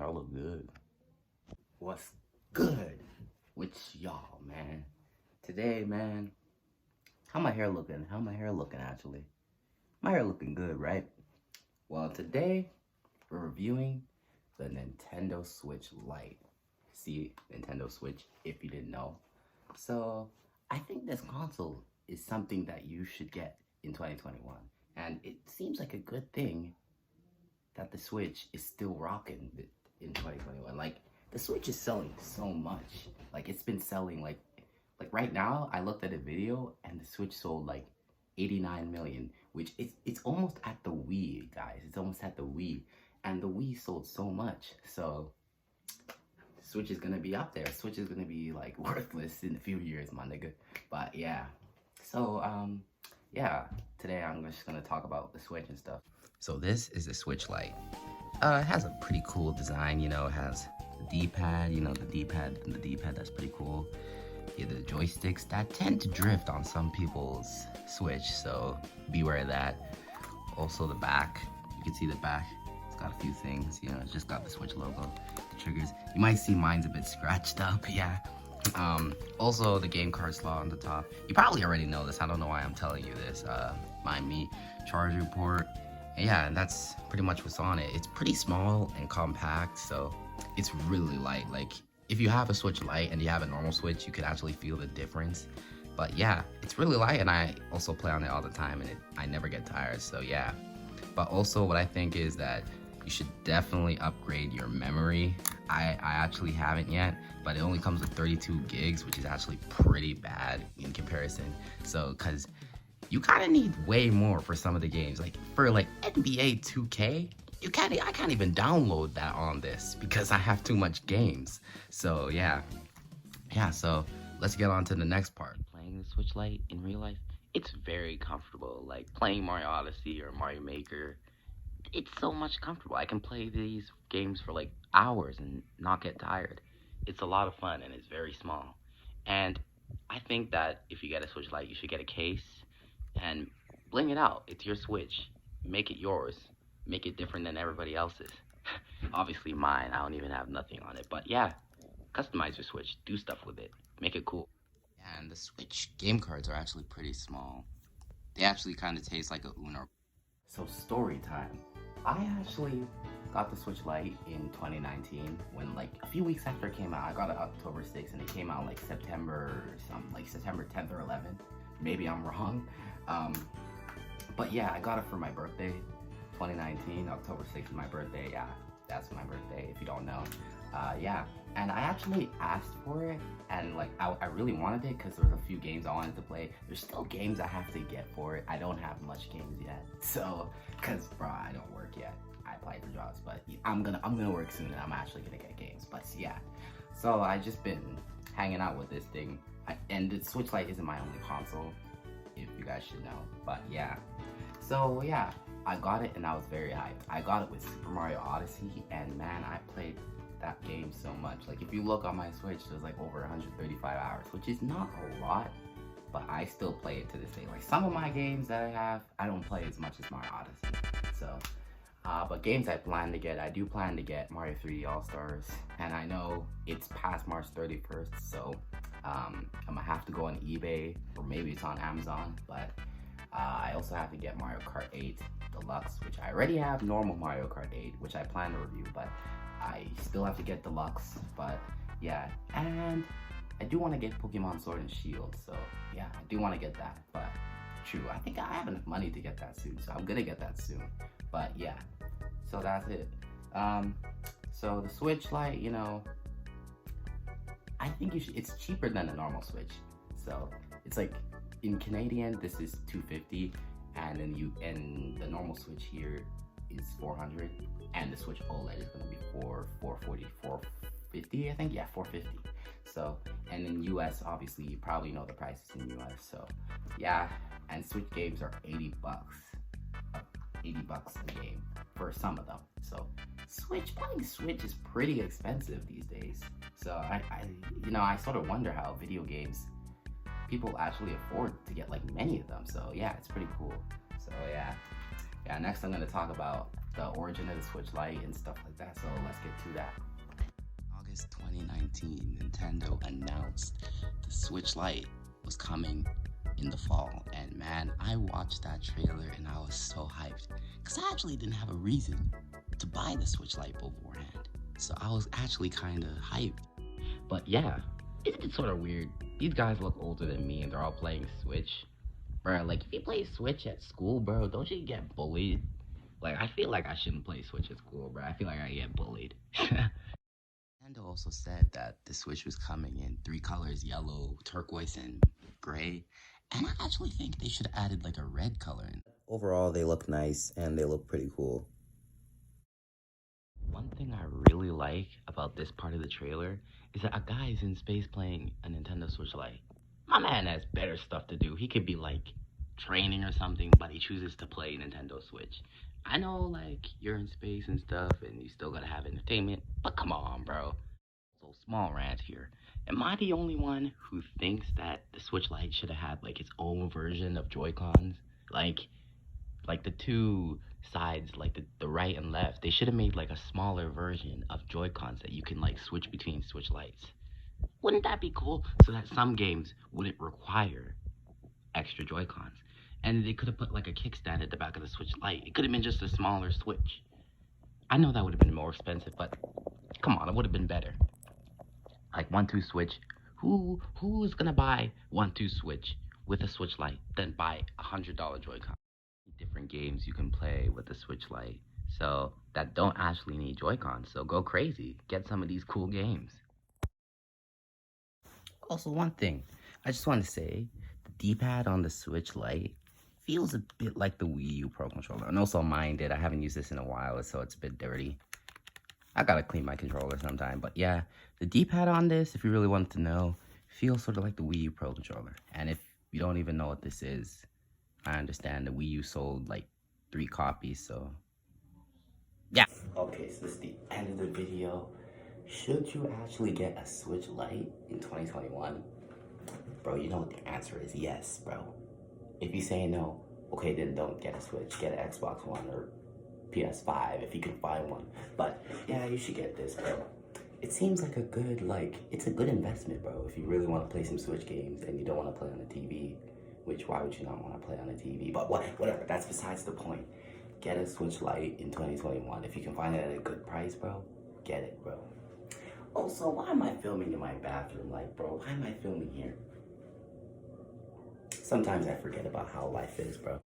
Y'all look good. What's good with y'all, man? Today, man, how my hair looking? How my hair looking, actually? My hair looking good, right? Well, today, we're reviewing the Nintendo Switch Lite. See, Nintendo Switch, if you didn't know. So, I think this console is something that you should get in 2021. And it seems like a good thing that the Switch is still rocking in 2021. Like, the Switch is selling so much. Like, it's been selling like right now, I looked at a video and the Switch sold like 89 million, which it's almost at the Wii, guys. It's almost at the Wii. And the Wii sold so much. So Switch is gonna be up there. Switch is gonna be like worthless in a few years, my nigga. But yeah. So yeah, today I'm just gonna talk about the Switch and stuff. So this is the Switch Lite. It has a pretty cool design, you know. It has the D-pad, you know, the D-pad, that's pretty cool. Yeah, the joysticks that tend to drift on some people's Switch, so beware of that. Also the back, you can see the back. It's got a few things, you know. It's just got the Switch logo, the triggers. You might see mine's a bit scratched up, yeah. Also the game card slot on the top. You probably already know this. I don't know why I'm telling you this. Mind me, charger port. And yeah, and that's pretty much what's on it. It's pretty small and compact, so it's really light. Like, if you have a Switch Lite and you have a normal Switch, you could actually feel the difference. But yeah, it's really light, and I also play on it all the time, and I never get tired, so yeah. But also what I think is that you should definitely upgrade your memory. I actually haven't yet, but it only comes with 32 gigs, which is actually pretty bad in comparison. So, cause you kind of need way more for some of the games. Like for like NBA 2K, I can't even download that on this because I have too much games. So yeah, so let's get on to the next part. Playing the Switch Lite in real life, it's very comfortable. Like playing Mario Odyssey or Mario Maker, it's so much comfortable. I can play these games for like hours and not get tired. It's a lot of fun and it's very small. And I think that if you get a Switch Lite, you should get a case and bling it out. It's your Switch. Make it yours. Make it different than everybody else's. Obviously mine, I don't even have nothing on it. But yeah, customize your Switch. Do stuff with it. Make it cool. And the Switch game cards are actually pretty small. They actually kind of taste like a Uno. So story time. I actually got the Switch Lite in 2019 when, like, a few weeks after it came out. I got it October 6th and it came out like September 10th or 11th. Maybe I'm wrong. But yeah, I got it for my birthday, 2019, October 6th is my birthday. Yeah, that's my birthday, if you don't know. Yeah, and I actually asked for it, and like, I really wanted it because there was a few games I wanted to play. There's still games I have to get for it. I don't have much games yet, so, cause bro, I don't work yet. I apply for jobs, but I'm gonna work soon, and I'm actually gonna get games. But yeah, so I just been hanging out with this thing. And the Switch Lite isn't my only console, if you guys should know. But yeah, so yeah, I got it and I was very hyped. I got it with Super Mario Odyssey, and man, I played that game so much. Like, if you look on my Switch, there's like over 135 hours, which is not a lot, but I still play it to this day. Like, some of my games that I have, I don't play as much as Mario Odyssey. So, but games I plan to get, I do plan to get Mario 3D All-Stars, and I know it's past March 31st, so I'm gonna have to go on eBay, or maybe it's on Amazon, but I also have to get Mario Kart 8 Deluxe, which I already have normal Mario Kart 8, which I plan to review, but I still have to get Deluxe. But yeah, and I do want to get Pokemon Sword and Shield, so yeah, I do want to get that. But true, I think I have enough money to get that soon, so I'm gonna get that soon. But yeah, so that's it. So the Switch Lite, you know, I think it's cheaper than a normal Switch. So it's like, in Canadian, this is $250, and then the normal Switch here is $400, and the Switch OLED is gonna be $440, $450, I think. Yeah, $450. So, and in US, obviously, you probably know the prices in US. So, yeah, and Switch games are $80. $80 a game for some of them. So, playing Switch is pretty expensive these days. So I sort of wonder how video games people actually afford to get like many of them. So yeah, it's pretty cool. So yeah, next I'm gonna talk about the origin of the Switch Lite and stuff like that. So let's get to that. August 2019, Nintendo announced the Switch Lite was coming in the fall. And man, I watched that trailer and I was so hyped. Because I actually didn't have a reason to buy the Switch Lite beforehand. So I was actually kind of hyped. But yeah, isn't it sort of weird? These guys look older than me and they're all playing Switch. Bro, like, if you play Switch at school, bro, don't you get bullied? Like, I feel like I shouldn't play Switch at school, bro. I feel like I get bullied. Nintendo also said that the Switch was coming in 3 colors, yellow, turquoise, and gray. And I actually think they should have added, like, a red color in. Overall, they look nice, and they look pretty cool. One thing I really like about this part of the trailer is that a guy is in space playing a Nintendo Switch Lite. My man has better stuff to do. He could be like training or something, but he chooses to play Nintendo Switch. I know, like, you're in space and stuff, and you still gotta have entertainment, but come on, bro. So, small rant here. Am I the only one who thinks that the Switch Lite should have had like its own version of Joy-Cons? Like the two sides, like the right and left, they should have made like a smaller version of Joy-Cons that you can like switch between Switch Lites. Wouldn't that be cool? So that some games wouldn't require extra Joy-Cons. And they could have put like a kickstand at the back of the Switch Lite. It could have been just a smaller Switch. I know that would have been more expensive, but come on, it would have been better. Like 1-2 Switch. Who's gonna buy 1-2 Switch with a Switch Lite than buy $100 Joy-Con? Different games you can play with the Switch Lite, so that don't actually need Joy-Cons. So go crazy, get some of these cool games. Also, one thing I just want to say, the D-pad on the Switch Lite feels a bit like the Wii U Pro controller, and also mine did. I haven't used this in a while, so it's a bit dirty. I gotta clean my controller sometime, but yeah, the D-pad on this, if you really wanted to know, feels sort of like the Wii U Pro controller. And if you don't even know what this is, I understand the Wii U sold like 3 copies, so yeah. Okay, so this is the end of the video. Should you actually get a Switch Lite in 2021? Bro, you know what the answer is. Yes, bro. If you say no, okay, then don't get a Switch. Get an Xbox One or PS5 if you can find one. But yeah, you should get this, bro. It seems like a good, it's a good investment, bro. If you really want to play some Switch games and you don't want to play on the TV, which why would you not want to play on the TV? But whatever, that's besides the point. Get a Switch Lite in 2021. If you can find it at a good price, bro, get it, bro. Also, why am I filming in my bathroom? Like, bro, why am I filming here? Sometimes I forget about how life is, bro.